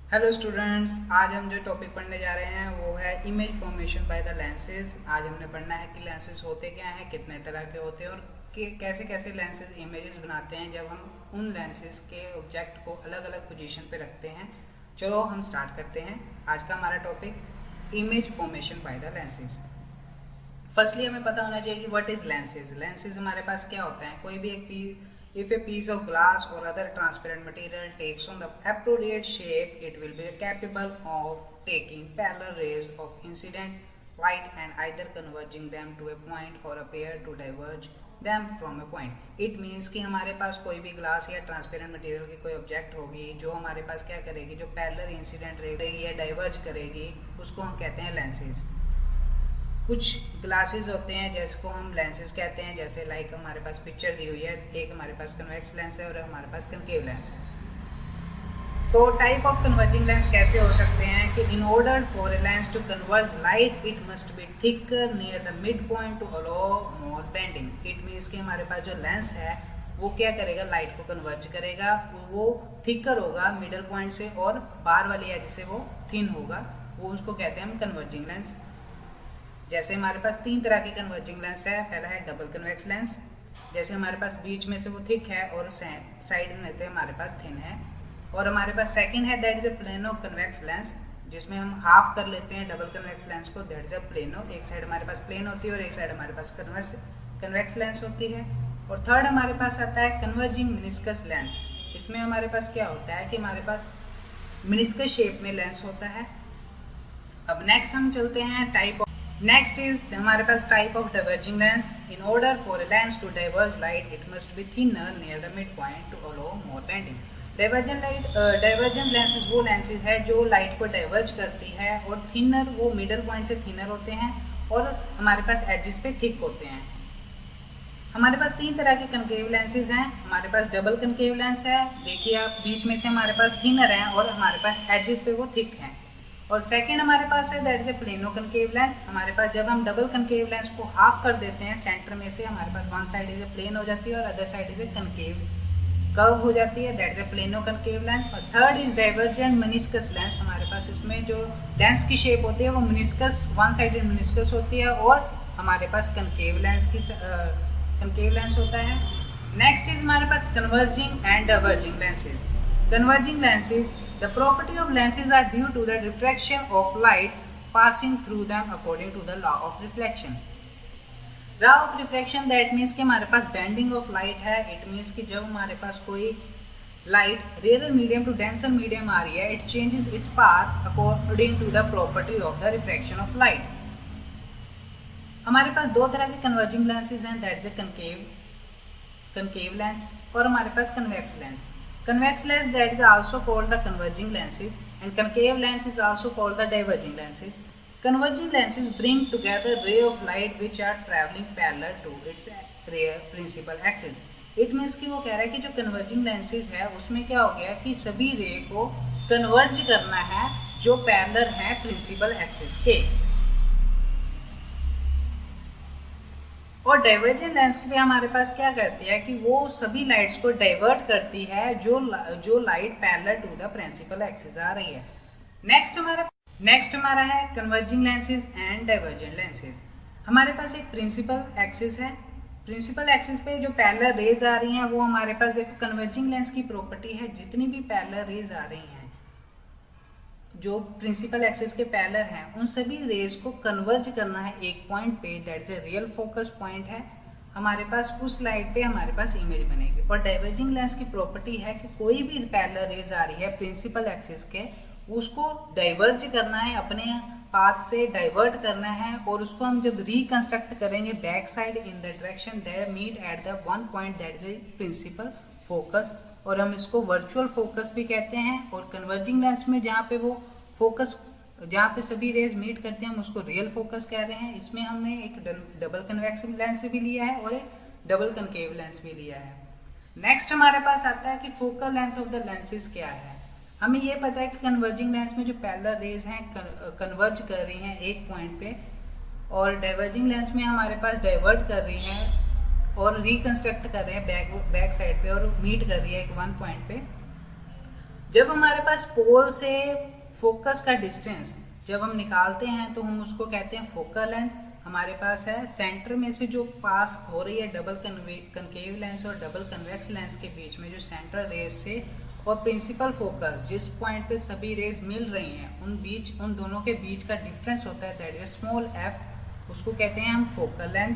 Hello students, आज हम जो टॉपिक पढ़ने जा रहे हैं वो है image formation by the lenses. आज हमने पढ़ना है कि लेंसेज होते क्या हैं, कितने तरह के होते हैं और कैसे कैसे लेंसेज इमेजेस बनाते हैं जब हम उन लेंसेज के ऑब्जेक्ट को अलग अलग पोजीशन पे रखते हैं। चलो हम स्टार्ट करते हैं। आज का हमारा topic image formation by the lenses. Firstly हमें पता होना चाहिए कि व्हाट इज लेंसेज। लेंसेज हमारे पास क्या होता है? कोई भी एक if a piece of glass or other transparent material takes on the appropriate shape, it will be capable of taking parallel rays of incident light and either converging them to a point or appear to diverge them from a point. It means कि हमारे पास कोई भी glass या transparent material की कोई object होगी जो हमारे पास क्या करेगी, जो पैरेलल इंसिडेंट रे करेगी या डाइवर्ज करेगी, उसको हम कहते हैं लेंसेज। कुछ ग्लासेस होते हैं जिसको हम लेंसेज कहते हैं, जैसे लाइक हमारे पास पिक्चर दी हुई है, एक हमारे पास कन्वेक्स लेंस है और हमारे पास कनकेव लेंस है। तो टाइप ऑफ कन्वर्जिंग लेंस कैसे हो सकते हैं कि in order for a lens to converge light it must be thicker near the mid point to allow more bending. It means कि हमारे पास जो लेंस है वो क्या करेगा, लाइट को कन्वर्ज करेगा, वो थिकर होगा मिडल पॉइंट से और बाहर वाली एज से वो थिन होगा, वो उसको कहते हैं हम कन्वर्जिंग लेंस। जैसे हमारे पास तीन तरह के कन्वर्जिंग लेंस है। पहला है डबल कन्वेक्स लेंस, जैसे हमारे पास बीच में से वो थिक है और साइड में रहते हैं हमारे पास थिन है। और हमारे पास सेकंड है that is a plano convex lens, जिसमें हम हाफ कर लेते हैं डबल कन्वेक्स लेंस को, दैट इज अ प्लेनो। एक साइड हमारे पास प्लेन होती है और एक साइड हमारे पास कन्वेक्स लेंस होती है। और थर्ड हमारे पास आता है कन्वर्जिंग मिनिस्कस लेंस। इसमें हमारे पास क्या होता है कि हमारे पास मिनिस्कस शेप में लेंस होता है। अब नेक्स्ट हम चलते हैं टाइप। नेक्स्ट इज हमारे पास type of diverging lens. In order for a lens to diverge light it must be thinner near the mid point to allow more bending. Divergent lenses वो lenses है जो light को diverge करती है और thinner वो मिडल पॉइंट से thinner होते हैं और हमारे पास एजेस पे थिक होते हैं। हमारे पास तीन तरह के कनकेव लेंसेज हैं। हमारे पास डबल कनकेव लेंस है, देखिए आप, बीच में से हमारे पास थिनर हैं और हमारे पास एजेस पे वो थिक हैं। और सेकंड हमारे पास है that is a plano concave lens. हमारे पास जब हम डबल कनकेव लेंस को हाफ कर देते हैं सेंटर में से, हमारे पास one side is a plane हो जाती है और other side is a concave curve हो जाती है, that is a plano concave lens. और third is divergent meniscus lens. हमारे पास इसमें जो लेंस की शेप होती है वो मेनिस्कस, वन साइडेड मेनिस्कस होती है और हमारे पास कनकेव लेंस होता है। नेक्स्ट इज हमारे पास converging and diverging lenses. Converging lenses, the property of lenses are due to the refraction of light passing through them according to the law of reflection. Law of refraction that means कि हमारे पास bending of light है। It means कि जब हमारे पास कोई light rarer medium to denser medium आ रही है, it changes its path according to the property of the refraction of light. हमारे पास दो तरह के converging lenses हैं, that is a concave lens और हमारे पास convex lens. Convex lens that is also called the converging lenses and concave lens is also called the diverging lenses. Converging lenses bring together ray of light which are traveling parallel to its principal axis. It means कि वो कह रहा है कि जो converging lenses है उसमें क्या हो गया कि सभी रे को converge करना है जो parallel है principal axis के। और डाइवर्जेंट लेंस भी हमारे पास क्या करती है कि वो सभी लाइट्स को डाइवर्ट करती है जो light parallel to the principal axis आ रही है। नेक्स्ट हमारा है converging lenses and divergent lenses. हमारे पास एक प्रिंसिपल एक्सिस है। प्रिंसिपल एक्सिस पे जो पैरेलल रेज आ रही हैं वो हमारे पास देखो कन्वर्जिंग लेंस की प्रॉपर्टी है, जितनी भी पैरेलल रेज आ रही हैं जो प्रिंसिपल एक्सिस के पैरेलल हैं उन सभी रेज को कन्वर्ज करना है एक पॉइंट पे, that is a real focus point है हमारे पास। उस लाइट पे हमारे पास इमेज बनेगी। और डाइवर्जिंग लेंस की प्रॉपर्टी है कि कोई भी पैरेलल रेज आ रही है प्रिंसिपल एक्सिस के, उसको डाइवर्ज करना है, अपने पाथ से डाइवर्ट करना है और उसको हम जब रिकंस्ट्रक्ट करेंगे back side in the direction that meet at the one point that is a principal focus, और हम इसको वर्चुअल फोकस भी कहते हैं। और कन्वर्जिंग लेंस में जहाँ पे वो फोकस, जहाँ पे सभी रेज मीट करते हैं हम उसको रियल फोकस कह रहे हैं। इसमें हमने एक डबल कन्वेक्स लेंस भी लिया है और एक डबल कनकेव लेंस भी लिया है। नेक्स्ट हमारे पास आता है कि focal length of the lenses क्या है। हमें ये पता है कि कन्वर्जिंग लेंस में जो पैरेलल रेज हैं कन्वर्ज कर रही हैं एक पॉइंट पे, और डाइवर्जिंग लेंस में हमारे पास डाइवर्ट कर रही हैं और रिकंस्ट्रक्ट कर रहे हैं बैक साइड पे और मीट कर रही है एक वन पॉइंट पे। जब हमारे पास पोल से फोकस का डिस्टेंस जब हम निकालते हैं तो हम उसको कहते हैं फोकल लेंथ। हमारे पास है सेंटर में से जो पास हो रही है डबल कनकेव लेंस और डबल कन्वेक्स लेंस के बीच में जो सेंट्रल रेज से और प्रिंसिपल फोकस जिस पॉइंट पे सभी रेज मिल रही हैं उन दोनों के बीच का डिफरेंस होता है, दैट इज स्मॉल एफ, उसको कहते हैं हम focal length.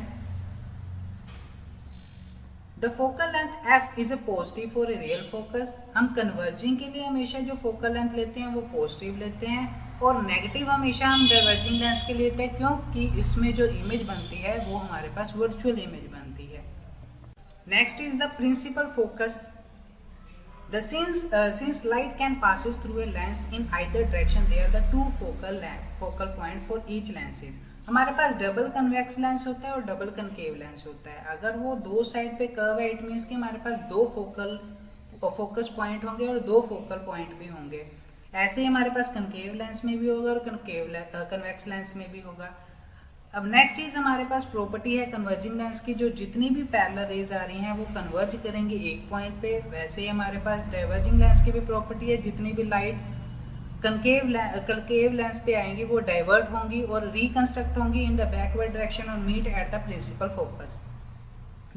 The focal length F is a positive for a real focus. हम कन्वर्जिंग के लिए हमेशा जो फोकल लेंथ लेते हैं वो पॉजिटिव लेते हैं और नेगेटिव हमेशा हम डाइवर्जिंग लेंस के लिए लेते हैं, क्योंकि इसमें जो इमेज बनती है वो हमारे पास वर्चुअल इमेज बनती है। Next is the principal focus. Since light can passes through a lens in either direction, there are the two focal point for each lenses. हमारे पास डबल कन्वेक्स लेंस होता है और डबल कनकेव लेंस होता है। अगर वो दो साइड पे कर्व है, इट मीन्स कि हमारे पास दो फोकस पॉइंट होंगे और दो फोकल पॉइंट भी होंगे। ऐसे ही हमारे पास कनकेव लेंस में भी होगा और कन्वेक्स लेंस में भी होगा। अब नेक्स्ट चीज हमारे पास प्रॉपर्टी है कन्वर्जिंग लेंस की, जो जितनी भी पैरेलल रेज आ रही हैं वो कन्वर्ज करेंगे एक पॉइंट पे। वैसे ही हमारे पास डाइवर्जिंग लेंस की भी प्रॉपर्टी है, जितनी भी लाइट कनकेव लेंस पे आएंगी वो डाइवर्ट होंगी और रिकंस्ट्रक्ट होंगी इन द बैकवर्ड डायरेक्शन और meet at the principal focus.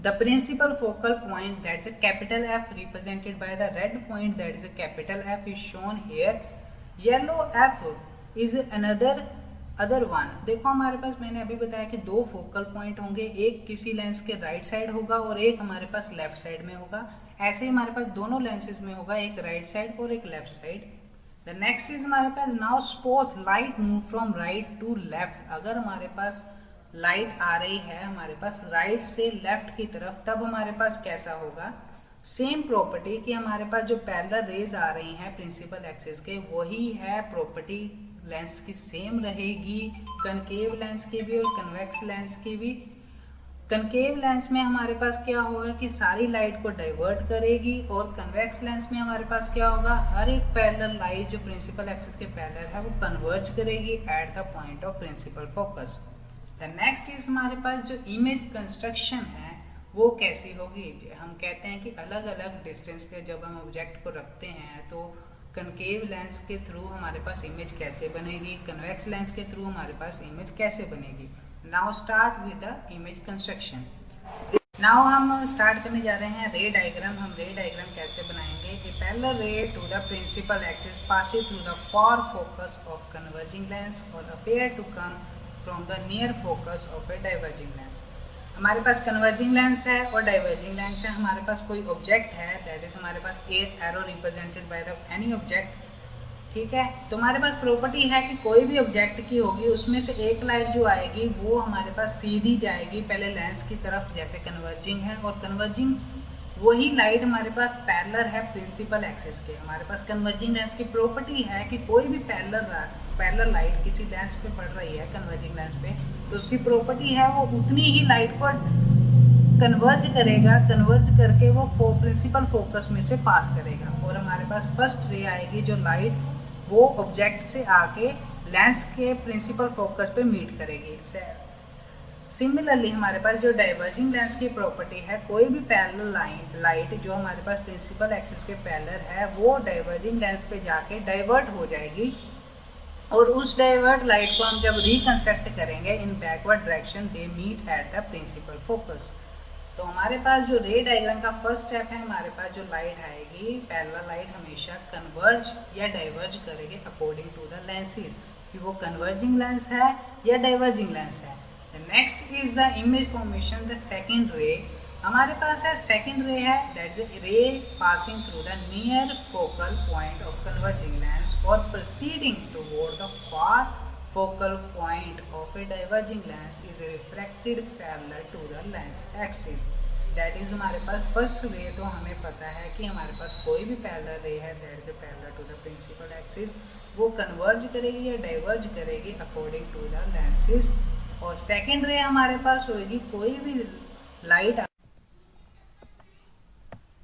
The principal focal point that is a capital F represented by the red point that is a capital F is shown here. Yellow F is other one. देखो हमारे पास मैंने अभी बताया कि दो focal point होंगे, एक किसी लेंस के राइट साइड होगा और एक हमारे पास लेफ्ट साइड में होगा। ऐसे ही हमारे पास दोनों लेंसेज में होगा, एक राइट साइड और एक left side. The next is हमारे पास now suppose light move from right to left. अगर हमारे पास लाइट आ रही है हमारे पास राइट से लेफ्ट की तरफ, तब हमारे पास कैसा होगा? सेम प्रॉपर्टी कि हमारे पास जो पैरेलल रेज आ रही हैं प्रिंसिपल एक्सिस के, वही है प्रॉपर्टी लेंस की सेम रहेगी, कनकेव लेंस की भी और कन्वेक्स लेंस की भी। कनकेव लेंस में हमारे पास क्या होगा कि सारी लाइट को डाइवर्ट करेगी और कन्वेक्स लेंस में हमारे पास क्या होगा, हर एक पैरेलल लाइट जो प्रिंसिपल एक्सिस के पैरेलल है वो कन्वर्ज करेगी at the point of principal focus. The next is हमारे पास जो इमेज कंस्ट्रक्शन है वो कैसी होगी। हम कहते हैं कि अलग अलग डिस्टेंस पे जब हम ऑब्जेक्ट को रखते हैं तो कनकेव लेंस के थ्रू हमारे पास इमेज कैसे बनेगी, कन्वेक्स लेंस के थ्रू हमारे पास इमेज कैसे बनेगी। Now start with the image construction. Now हम स्टार्ट करने जा रहे हैं रे डायग्राम। हम रे डायग्राम कैसे बनाएंगे कि parallel ray to the principal axis passing through the far focus of converging lens और appear to come from the near focus of a diverging lens. हमारे पास कन्वर्जिंग लेंस है और डाइवर्जिंग लेंस है। हमारे पास कोई ऑब्जेक्ट है, दैट इज हमारे पास arrow represented by the any object, ठीक है। तो हमारे पास प्रॉपर्टी है कि कोई भी ऑब्जेक्ट की होगी उसमें से एक लाइट जो आएगी वो हमारे पास सीधी जाएगी पहले लेंस की तरफ, जैसे कन्वर्जिंग है, और कन्वर्जिंग वही लाइट हमारे पास पैरेलल है प्रिंसिपल एक्सिस के। हमारे पास कन्वर्जिंग लेंस की प्रॉपर्टी है कि कोई भी पैरेलल लाइट किसी लेंस पे पड़ रही है कन्वर्जिंग लेंस पे, तो उसकी प्रॉपर्टी है वो उतनी ही लाइट को कन्वर्ज करेगा, कन्वर्ज करके वो प्रिंसिपल फोकस में से पास करेगा और हमारे पास फर्स्ट रे आएगी जो लाइट वो ऑब्जेक्ट से आके लेंस के प्रिंसिपल फोकस पे मीट करेगी। सिमिलरली हमारे पास जो डाइवर्जिंग लेंस की प्रॉपर्टी है, कोई भी पैरेलल लाइट जो हमारे पास प्रिंसिपल एक्सिस के पैरेलल है वो डाइवर्जिंग लेंस पे जाके डाइवर्ट हो जाएगी और उस डाइवर्ट लाइट को हम जब रिकंस्ट्रक्ट करेंगे in backward direction they meet at the principal focus. तो हमारे पास जो रे डायग्राम का फर्स्ट स्टेप है, हमारे पास जो लाइट आएगी पैरेलल लाइट हमेशा कन्वर्ज या डाइवर्ज करेगी अकॉर्डिंग टू द लेंसेज कि वो कन्वर्जिंग लेंस है या डाइवर्जिंग लेंस है। Next is the image formation. The second ray हमारे पास है, सेकंड रे है that is ray passing through the near focal point of converging lens और proceeding toward the far focal point of a diverging lens is refracted parallel to the lens axis. That is हमारे पास first ray. तो हमें पता है कि हमारे पास कोई भी पैरेलल रे है that is parallel to the principal axis, वो कन्वर्ज करेगी या डाइवर्ज करेगी अकॉर्डिंग टू द लेंसेज। और सेकंड रे हमारे पास होगी कोई भी लाइट,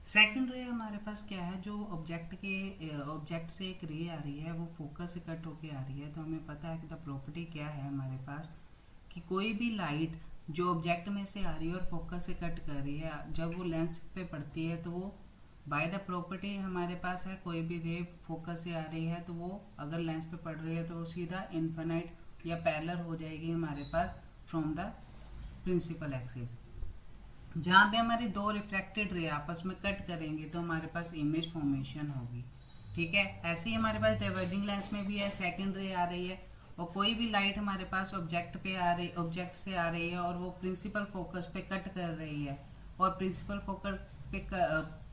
सेकंड रे हमारे पास क्या है, जो ऑब्जेक्ट से एक रे आ रही है वो फोकस से कट होके आ रही है। तो हमें पता है कि द प्रॉपर्टी क्या है हमारे पास कि कोई भी लाइट जो ऑब्जेक्ट में से आ रही है और फोकस से कट कर रही है, जब वो लेंस पे पड़ती है तो वो बाय द प्रॉपर्टी हमारे पास है कोई भी रे फोकस से आ रही है तो वो अगर लेंस पे पड़ रही है तो वो सीधा इन्फिनाइट या पैरेलल हो जाएगी हमारे पास फ्रॉम द प्रिंसिपल एक्सिस। जहाँ पे हमारी दो रिफ्रैक्टेड रे आपस में कट करेंगे तो हमारे पास इमेज फॉर्मेशन होगी। ठीक है, ऐसे ही हमारे पास डाइवर्जिंग लेंस में भी है, सेकंड रे आ रही है और कोई भी लाइट हमारे पास ऑब्जेक्ट से आ रही है और वो प्रिंसिपल फोकस पे कट कर रही है और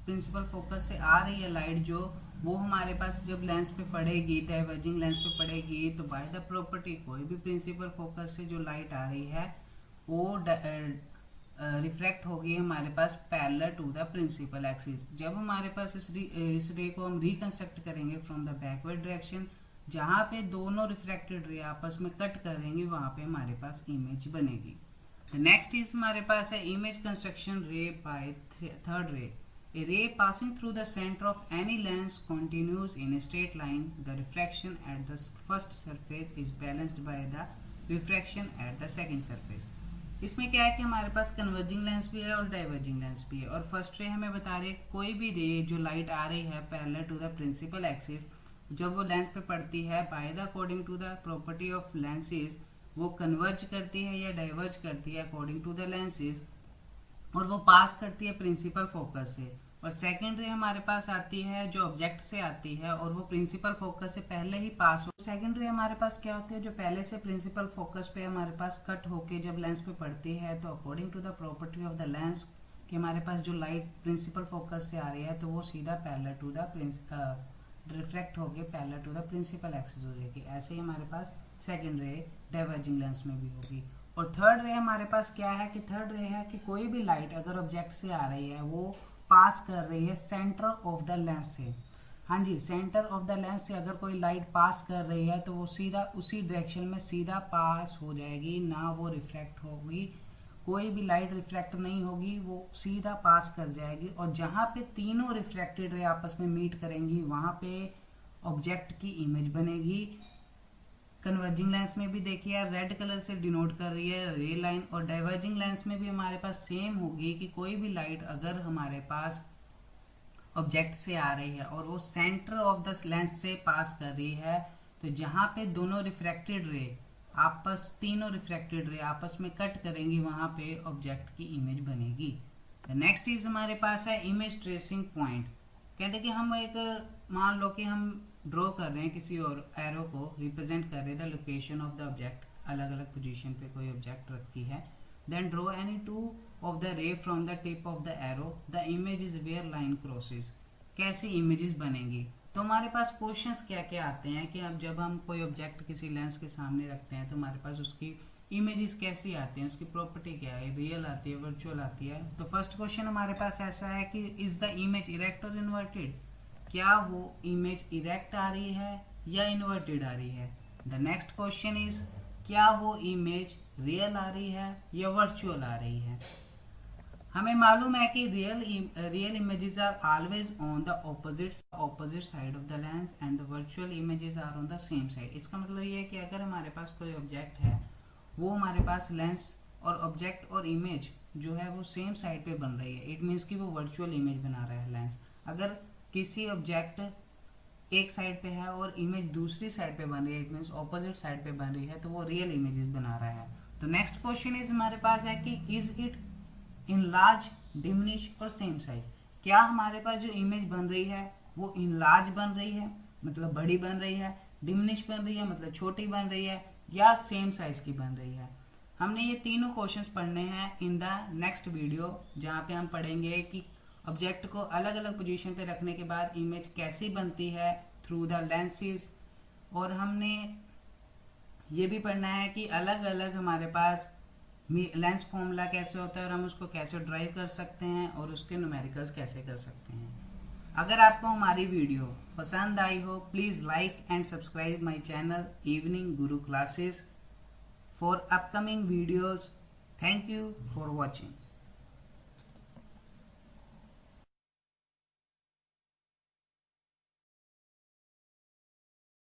प्रिंसिपल फोकस से आ रही है लाइट जो वो हमारे पास जब लेंस पे पड़ेगी, डाइवर्जिंग लेंस पे पड़ेगी तो बाय द प्रॉपर्टी कोई भी प्रिंसिपल फोकस से जो लाइट आ रही है वो रिफ्रैक्ट होगी हमारे पास parallel to the principal axis. जब हमारे पास इस रे को हम रिकंस्ट्रक्ट करेंगे फ्रॉम द बैकवर्ड डायरेक्शन, जहाँ पे दोनों रिफ्रैक्टेड रे आपस में कट करेंगे वहाँ पे हमारे पास इमेज बनेगी। नेक्स्ट इज हमारे पास है इमेज कंस्ट्रक्शन रे बाय थर्ड रे। A ray passing through the center of any lens continues in a straight line. The refraction at the first surface is balanced by the refraction at the second surface. इसमें क्या है कि हमारे पास converging lens भी है और diverging lens भी है और फर्स्ट रे हमें बता रहे हैं कोई भी रे जो लाइट आ रही है parallel to the principal axis जब वो लेंस पे पड़ती है by the according to the property of lenses वो कन्वर्ज करती है या डाइवर्ज करती है अकॉर्डिंग टू द लेंसेज और वो पास करती है प्रिंसिपल फोकस से। और सेकेंड रे हमारे पास आती है जो ऑब्जेक्ट से आती है और वो प्रिंसिपल फोकस से पहले ही पास हो। सेकेंड रे हमारे पास क्या होती है जो पहले से प्रिंसिपल फोकस पे हमारे पास कट होके जब लेंस पे पड़ती है तो according to the property of the lens कि हमारे पास जो लाइट प्रिंसिपल फोकस से आ रही है तो वो सीधा पैरेलल टू द रिफ्लेक्ट होके parallel to the principal axis हो जाएगी। ऐसे ही हमारे पास सेकेंड रे डाइवर्जिंग लेंस में भी होगी। और थर्ड रे हमारे पास क्या है कि थर्ड रे है कि कोई भी लाइट अगर ऑब्जेक्ट से आ रही है वो पास कर रही है सेंटर ऑफ द लेंस से। हाँ जी, सेंटर ऑफ द लेंस से अगर कोई लाइट पास कर रही है तो वो सीधा उसी डायरेक्शन में सीधा पास हो जाएगी, ना वो रिफ्लेक्ट होगी, कोई भी लाइट रिफ्लेक्ट नहीं होगी, वो सीधा पास कर जाएगी। और जहाँ पे तीनों रिफ्लेक्टेड रे आपस में मीट करेंगी वहाँ पे ऑब्जेक्ट की इमेज बनेगी। कन्वर्जिंग लेंस में भी देखिए रेड कलर से डिनोट कर रही है रे लाइन और डाइवर्जिंग लेंस में भी हमारे पास सेम होगी कि कोई भी लाइट अगर हमारे पास ऑब्जेक्ट से आ रही है और वो सेंटर ऑफ द लेंस से पास कर रही है तो जहाँ पे दोनों रिफ्रैक्टेड रे तीनों रिफ्रैक्टेड रे आपस में कट करेंगी वहाँ पे ऑब्जेक्ट की इमेज बनेगी। नेक्स्ट इज हमारे पास है इमेज ट्रेसिंग पॉइंट। कहते कि हम एक मान लो कि हम ड्रॉ कर रहे हैं किसी और एरो को रिप्रेजेंट कर रहे हैं the location of the object, अलग अलग पोजीशन पे कोई ऑब्जेक्ट रखी है। Then draw any two of the ray from the tip of the arrow, the image is where line crosses. कैसी इमेजेस बनेंगी तो हमारे पास क्वेश्चंस क्या क्या आते हैं कि अब जब हम कोई ऑब्जेक्ट किसी लेंस के सामने रखते हैं तो हमारे पास उसकी इमेजेस कैसी आती हैं, उसकी प्रॉपर्टी क्या है, रियल आती है, वर्चुअल आती है। तो फर्स्ट क्वेश्चन हमारे पास ऐसा है कि इज द इमेज इरेक्ट और इन्वर्टेड, क्या वो इमेज इरेक्ट आ रही है या इन्वर्टेड आ रही है। द नेक्स्ट क्वेश्चन इज क्या वो इमेज रियल आ रही है या वर्चुअल आ रही है। हमें मालूम है कि real images are always on the opposite side of the lens and the virtual images are on the same side. इसका मतलब ये है कि अगर हमारे पास कोई ऑब्जेक्ट है वो हमारे पास लेंस और ऑब्जेक्ट और इमेज जो है वो सेम साइड पे बन रही है, इट मीन्स कि वो वर्चुअल इमेज बना रहा है लेंस। अगर किसी ऑब्जेक्ट एक साइड पे है और इमेज दूसरी साइड पे बन रही है, इट मीन्स ऑपोजिट साइड पे बन रही है, तो वो रियल इमेजेस बना रहा है। तो नेक्स्ट क्वेश्चन इज हमारे पास है कि is it in large, diminish और सेम साइज। क्या हमारे पास जो इमेज बन रही है वो इन लार्ज बन रही है मतलब बड़ी बन रही है, डिमिनिश बन रही है मतलब छोटी बन रही है, या सेम साइज की बन रही है। हमने ये तीनों क्वेश्चंस पढ़ने हैं इन द नेक्स्ट वीडियो, जहाँ पे हम पढ़ेंगे कि ऑब्जेक्ट को अलग अलग पोजीशन पे रखने के बाद इमेज कैसी बनती है थ्रू द लेंसेज। और हमने ये भी पढ़ना है कि अलग अलग हमारे पास लेंस फॉर्मूला कैसे होता है और हम उसको कैसे ड्राइव कर सकते हैं और उसके न्यूमेरिकल्स कैसे कर सकते हैं। अगर आपको हमारी वीडियो पसंद आई हो please like and subscribe my channel evening Guru classes for upcoming videos. Thank you for watching.